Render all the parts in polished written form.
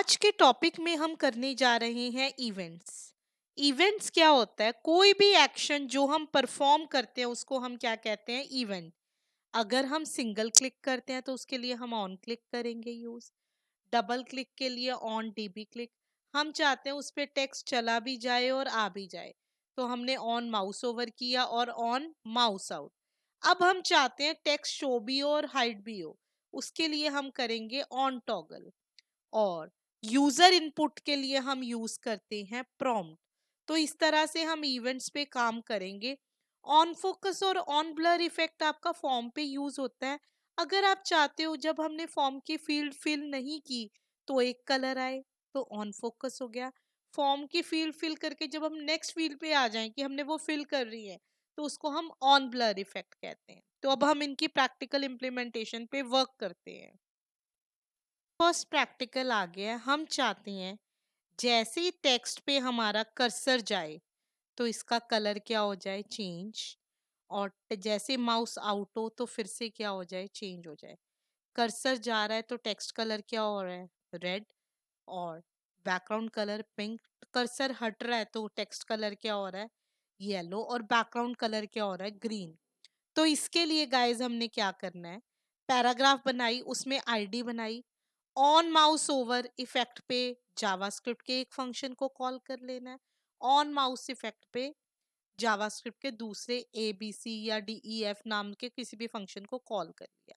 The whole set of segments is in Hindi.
आज के टॉपिक में हम करने जा रहे हैं इवेंट्स। इवेंट्स क्या होता है? कोई भी एक्शन जो हम परफॉर्म करते हैं उसको हम क्या कहते हैं? इवेंट। अगर हम सिंगल क्लिक करते हैं तो उसके लिए हम ऑन क्लिक करेंगे यूज। डबल क्लिक के लिए ऑन डीबी क्लिक। हम चाहते हैं उस पे टेक्स्ट चला भी जाए और आ भी जाए, तो हमने ऑन माउस ओवर किया और ऑन माउस आउट। अब हम चाहते हैं टेक्स्ट शो भी हो और हाइड भी हो, उसके लिए हम करेंगे ऑन टॉगल। और यूजर इनपुट के लिए हम यूज करते हैं प्रॉम्प्ट। तो इस तरह से हम इवेंट्स पे काम करेंगे। ऑन फोकस और ऑन ब्लर इफेक्ट आपका फॉर्म पे यूज होता है। अगर आप चाहते हो जब हमने फॉर्म की फील्ड फिल नहीं की तो एक कलर आए, तो ऑन फोकस हो गया। फॉर्म की फील्ड फिल करके जब हम नेक्स्ट फील्ड पे आ जाएं कि हमने वो फिल कर रही है, तो उसको हम ऑन ब्लर इफेक्ट कहते हैं। तो अब हम इनकी प्रैक्टिकल इम्प्लीमेंटेशन पे वर्क करते हैं। फर्स्ट प्रैक्टिकल आ गया है। हम चाहते हैं जैसे ही टेक्स्ट पे हमारा कर्सर जाए तो इसका कलर क्या हो जाए? चेंज। और जैसे माउस आउट हो तो फिर से क्या हो जाए? चेंज हो जाए। कर्सर जा रहा है तो टेक्स्ट कलर क्या हो रहा है? रेड। और बैकग्राउंड कलर पिंक। कर्सर हट रहा है तो टेक्स्ट कलर क्या हो रहा है? येलो। और बैकग्राउंड कलर क्या हो रहा है? ग्रीन। तो इसके लिए गाइस हमने क्या करना है? पैराग्राफ बनाई, उसमें आईडी बनाई। ऑन माउस ओवर इफेक्ट पे जावास्क्रिप्ट के एक फंक्शन को कॉल कर लेना है। ऑन माउस इफेक्ट पे जावास्क्रिप्ट के दूसरे ए बी सी या डी ई एफ नाम के किसी भी फंक्शन को कॉल कर लिया।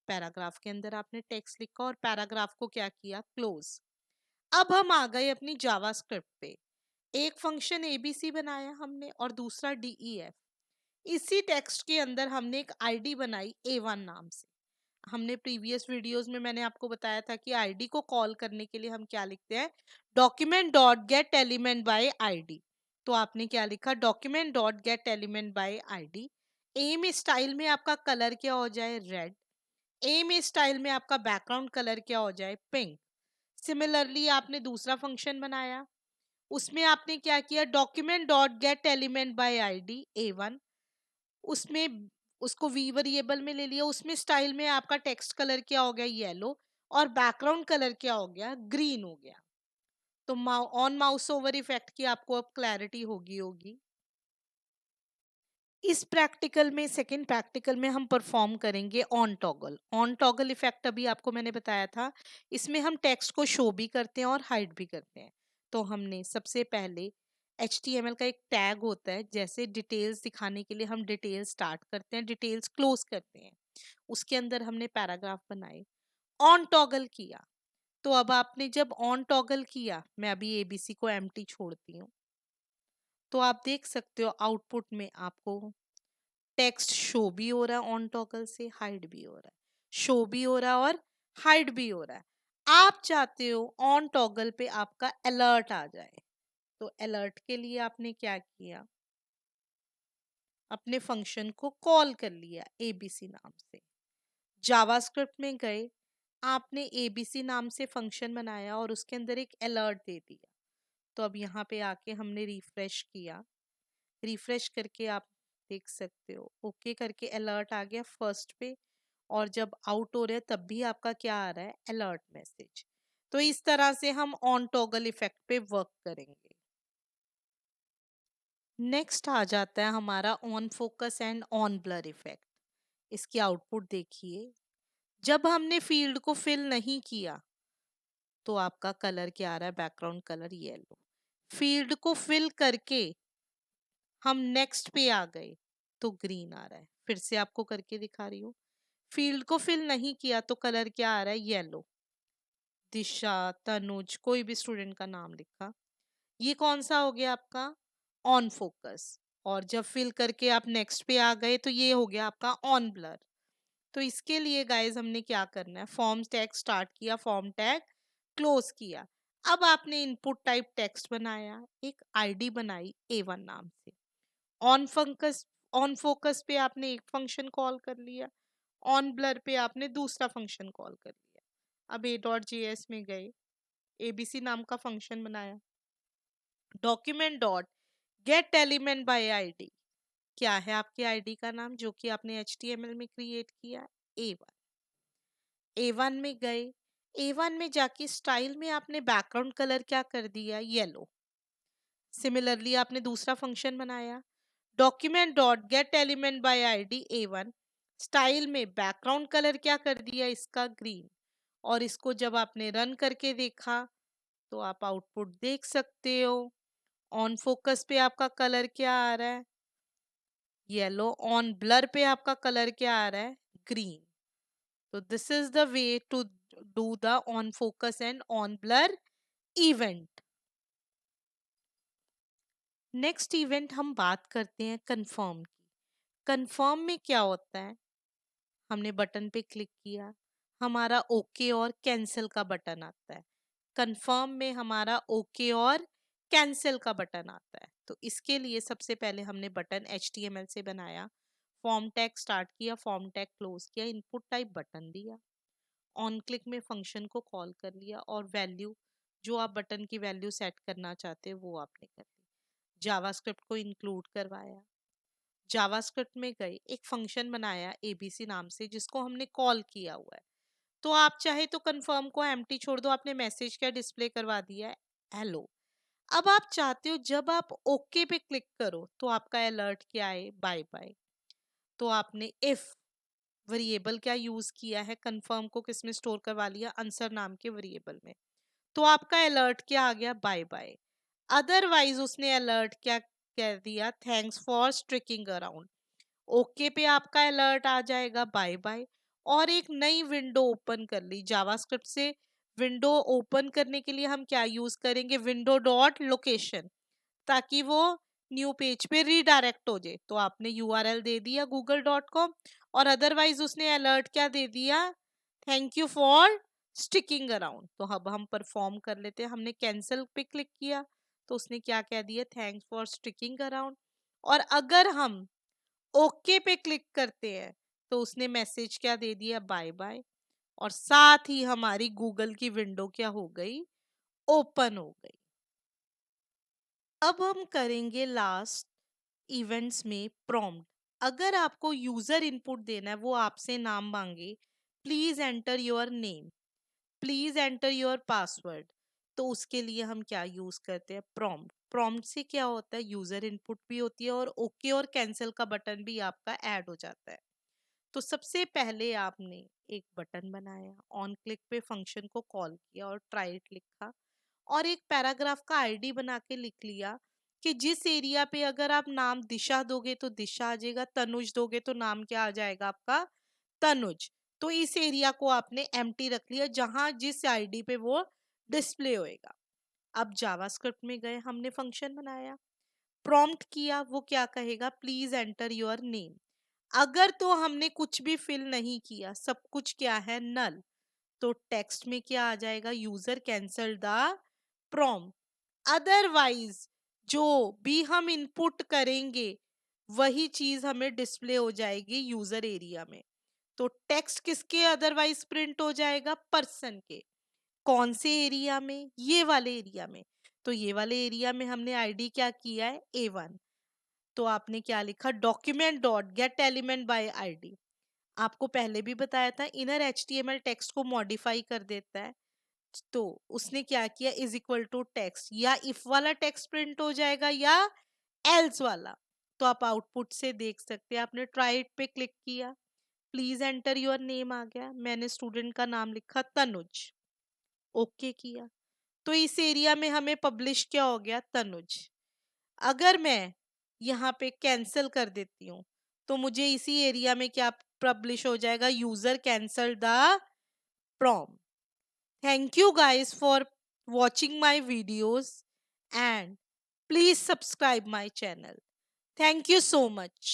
पैराग्राफ के अंदर आपने टेक्स्ट लिखा और पैराग्राफ को क्या किया? क्लोज। अब हम आ गए अपनी जावास्क्रिप्ट पे। एक फंक्शन एबीसी बनाया हमने और दूसरा डीईएफ। इसी टेक्स्ट के अंदर हमने एक आईडी बनाई A1 नाम से। हमने प्रीवियस वीडियोस में मैंने आपको बताया था कि आईडी को कॉल करने के लिए हम क्या लिखते हैं? Document dot get element by ID. तो आपने क्या लिखा? Document dot get element by ID. A में स्टाइल में आपका कलर क्या हो जाए? रेड। ए में स्टाइल में आपका बैकग्राउंड कलर क्या हो जाए? पिंक। सिमिलरली आपने दूसरा फंक्शन बनाया, उसमें आपने क्या किया? Document dot get element by ID A1। उसमें उसको वी वेरिएबल में ले लिया। उसमें स्टाइल में आपका टेक्स्ट कलर क्या हो गया? येलो। और बैकग्राउंड कलर क्या हो गया? ग्रीन हो गया। तो ऑन माउस ओवर इफेक्ट की आपको अब क्लैरिटी होगी होगी। इस प्रैक्टिकल में, सेकंड प्रैक्टिकल में हम परफॉर्म करेंगे on toggle. On toggle effect अभी आपको मैंने बताया था। इसमें हम टेक्स्ट को शो भी करते हैं और हाइड भी करते हैं। तो हमने सबसे पहले HTML का एक टैग होता है, जैसे डिटेल्स दिखाने के लिए हम डिटेल्स स्टार्ट करते हैं, डिटेल्स क्लोज करते हैं। उसके अंदर हमने पैराग्राफ बनाए, ऑन टॉगल किया। तो अब आपने जब ऑन टॉगल किया, मैं अभी एबीसी को एम्प्टी छोड़ती हूँ, तो आप देख सकते हो आउटपुट में आपको टेक्स्ट शो भी हो रहा है, ऑन टॉगल से हाइड भी हो रहा है। शो भी हो रहा है और हाइड भी हो रहा है। आप चाहते हो ऑन टॉगल पे आपका अलर्ट आ जाए, तो अलर्ट के लिए आपने क्या किया? अपने फंक्शन को कॉल कर लिया एबीसी नाम से। जावास्क्रिप्ट में गए, आपने एबीसी नाम से फंक्शन बनाया और उसके अंदर एक अलर्ट दे दिया। तो अब यहाँ पे आके हमने रिफ्रेश किया। रिफ्रेश करके आप देख सकते हो ओके करके अलर्ट आ गया फर्स्ट पे। और जब आउट हो रहे हैं तब भी आपका क्या आ रहा है? Alert message. तो इस तरह से हम ऑन टॉगल इफेक्ट पे वर्क करेंगे। नेक्स्ट आ जाता है हमारा on focus and on blur effect. इसकी आउटपुट देखिए। जब हमने फील्ड को फिल नहीं किया तो आपका कलर क्या आ रहा है? Background colour yellow. फील्ड को फिल करके हम नेक्स्ट पे आ गए तो ग्रीन आ रहा है। फिर से आपको करके दिखा रही हूँ। फील्ड को फिल नहीं किया तो कलर क्या आ रहा है? येलो। दिशा, तनुज, कोई भी स्टूडेंट का नाम लिखा। ये कौन सा हो गया आपका? On focus. और जब फिल करके आप नेक्स्ट पे आ गए तो ये हो गया आपका ऑन ब्लर। तो इसके लिए गाइज हमने क्या करना है? फॉर्म टैग स्टार्ट किया, फॉर्म टैग क्लोज किया। अब आपने इनपुट टाइप टेक्स्ट बनाया, एक आईडी बनाई A1 नाम से। ऑन फोकस, ऑन फोकस पे आपने एक फंक्शन कॉल कर लिया। ऑन ब्लर पे आपने दूसरा फंक्शन कॉल कर लिया। अब A.js में गए, एबीसी नाम का फंक्शन बनाया। Document dot get element by ID. क्या है आपके आईडी का नाम जो कि आपने HTML में क्रिएट किया? A1। A1 में गए, A1 में जाके स्टाइल में आपने बैकग्राउंड कलर क्या कर दिया, येलो। सिमिलरली आपने दूसरा फंक्शन बनाया, document dot get element by ID A1, style में बैकग्राउंड कलर क्या कर दिया इसका, ग्रीन। और इसको जब आपने रन करके देखा तो आप आउटपुट देख सकते हो। ऑन फोकस पे आपका कलर क्या आ रहा है, येलो। ऑन ब्लर पे आपका कलर क्या आ रहा है, ग्रीन। तो this is the way to do the on focus and on blur event. Next event हम बात करते हैं कंफर्म की। कंफर्म में क्या होता है, हमने बटन पे क्लिक किया, हमारा ओके और कैंसिल का बटन आता है। कंफर्म में हमारा ओके और कैंसिल का बटन आता है। तो इसके लिए सबसे पहले हमने बटन HTML से बनाया, फॉर्म टैग स्टार्ट किया, फॉर्म टैग क्लोज किया, इनपुट टाइप बटन दिया, ऑन क्लिक में फंक्शन को कॉल कर लिया और वैल्यू जो आप बटन की वैल्यू सेट करना चाहते हो वो आपने कर ली। जावास्क्रिप्ट को इंक्लूड करवाया, जावास्क्रिप्ट में गए, एक फंक्शन बनाया ABC नाम से जिसको हमने कॉल किया हुआ है। तो आप चाहे तो कंफर्म को एम्प्टी छोड़ दो, आपने मैसेज क्या डिस्प्ले करवा दिया है, हेलो। अब आप चाहते हो जब आप ओके पे क्लिक करो तो आपका अलर्ट क्या है, बाय बाय। तो आपने इफ वेरिएबल क्या यूज किया है, कंफर्म को किस में स्टोर करवा लिया, आंसर नाम के वेरिएबल में। तो आपका अलर्ट क्या आ गया, बाय बाय। अदरवाइज उसने अलर्ट क्या कह दिया, thanks for striking around. Okay पे आपका अलर्ट आ जाएगा, बाय बाय। और एक नई विंडो ओपन कर ली जावास्क्रिप्ट से। विंडो ओपन करने के लिए हम क्या यूज करेंगे, विंडो डॉट लोकेशन, ताकि वो न्यू पेज पे रीडायरेक्ट हो जाए। तो आपने यूआरएल दे दिया google.com, और अदरवाइज उसने अलर्ट क्या दे दिया, thank you for sticking around. तो अब हम परफॉर्म कर लेते हैं, हमने कैंसिल पे क्लिक किया तो उसने क्या कह दिया, थैंक्स फॉर स्टिकिंग अराउंड। और अगर हम ओके पे क्लिक करते हैं तो उसने मैसेज क्या दे दिया, बाय बाय। और साथ ही हमारी गूगल की विंडो क्या हो गई, ओपन हो गई। अब हम करेंगे लास्ट इवेंट्स में प्रॉम्प्ट। अगर आपको यूजर इनपुट देना है, वो आपसे नाम मांगे, please enter your name, please enter your password, तो उसके लिए हम क्या यूज करते हैं, प्रॉम्प्ट। प्रॉम्प्ट से क्या होता है, यूजर इनपुट भी होती है और ओके और कैंसिल का बटन भी आपका ऐड हो जाता है। तो सबसे पहले आपने एक बटन बनाया, ऑन क्लिक पे फंक्शन को कॉल किया और ट्राई इट लिखा, और एक पैराग्राफ का आईडी बना के लिख लिया कि जिस एरिया पे अगर आप नाम दिशा दोगे तो दिशा आ जाएगा, तनुज दोगे तो नाम क्या आ जाएगा आपका, तनुज। तो इस एरिया को आपने एम्प्टी रख लिया जहां जिस आईडी पे वो डिस्प्ले होएगा। अब जावास्क्रिप्ट में गए, हमने फंक्शन बनाया, प्रॉम्प्ट किया, वो क्या कहेगा, प्लीज एंटर योर नेम। अगर तो हमने कुछ भी फिल नहीं किया, सब कुछ क्या है, नल, तो टेक्स्ट में क्या आ जाएगा, user cancel the prompt. Otherwise जो भी हम इनपुट करेंगे वही चीज हमें डिस्प्ले हो जाएगी यूजर एरिया में। तो टेक्स्ट किसके अदरवाइज प्रिंट हो जाएगा, पर्सन के। कौन से एरिया में, ये वाले एरिया में। तो ये वाले एरिया में हमने आईडी क्या किया है, A1। तो आपने क्या लिखा, document dot get element by ID. आपको पहले भी बताया था, इनर HTML टेक्स्ट को मॉडिफाई कर देता है। तो उसने क्या किया, इज इक्वल टू टेक्स्ट, या इफ वाला टेक्स्ट प्रिंट हो जाएगा या एल्स वाला। तो आप आउटपुट से देख सकते हैं, आपने ट्राई इट पे क्लिक किया, प्लीज एंटर योर नेम आ गया, मैंने स्टूडेंट का नाम लिखा तनुज, ओके किया। तो इस एरिया में हमें पब्लिश क्या हो गया, तनुज। अगर मैं यहाँ पे कैंसिल कर देती हूँ तो मुझे इसी एरिया में क्या पब्लिश हो जाएगा, user cancel the prompt. Thank you guys for watching my videos, and please subscribe my channel. Thank you so much.